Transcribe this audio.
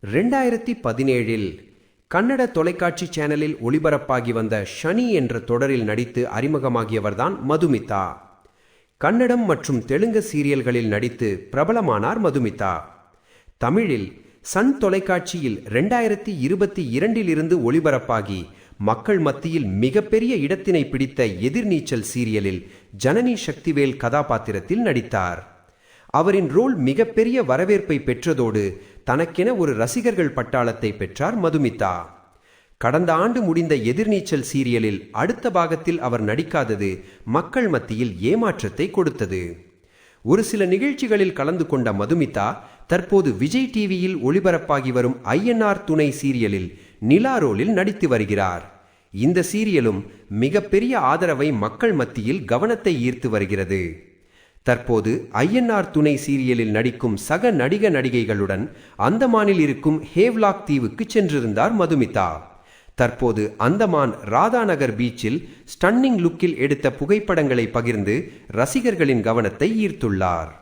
2017 கன்னட தொலைக்காட்சி சேனலில் ஒளிபரப்பாகி வந்த ஷனி என்ற தொடரில் நடித்து அறிமுகமாகியவர்தான் மதுமிதா. கன்னடம் மற்றும் தெலுங்கு சீரியல்களில் நடித்து பிரபலமானார் மதுமிதா. தமிழில் சன் தொலைக்காட்சியில் 2022 ஒளிபரப்பாகி மக்கள் மத்தியில் மிகப்பெரிய இடத்தினை பிடித்த எதிர்நீச்சல் சீரியலில் ஜனனி சக்திவேல் கதாபாத்திரத்தில் நடித்தார். அவரின் ரோல் மிகப்பெரிய வரவேற்பை பெற்றதோடு தனக்கென ஒரு ரசிகர்கள் பட்டாளத்தை பெற்றார் மதுமிதா. கடந்த ஆண்டு முடிந்த எதிர்நீச்சல் சீரியலில் அடுத்த பாகத்தில் அவர் நடிக்காதது மக்கள் மத்தியில் ஏமாற்றத்தை கொடுத்தது. ஒரு சில நிகழ்ச்சிகளில் கலந்து கொண்ட மதுமிதா தற்போது விஜய் டிவியில் ஒளிபரப்பாகி வரும் ஐஎன்ஆர் துணை சீரியலில் நிலா ரோலில் நடித்து வருகிறார். இந்த சீரியலும் மிகப்பெரிய ஆதரவை மக்கள் மத்தியில் கவனத்தை ஈர்த்து வருகிறது. தற்போது ஐஎன்ஆர் துணை சீரியலில் நடிக்கும் சக நடிகைகளுடன் அந்தமானில் இருக்கும் ஹேவ்லாக் தீவுக்கு சென்றிருந்தார் மதுமிதா. தற்போது அந்தமான் ராதாநகர் பீச்சில் ஸ்டன்னிங் லுக்கில் எடுத்த புகைப்படங்களை பகிர்ந்து ரசிகர்களின் கவனத்தை ஈர்த்துள்ளார்.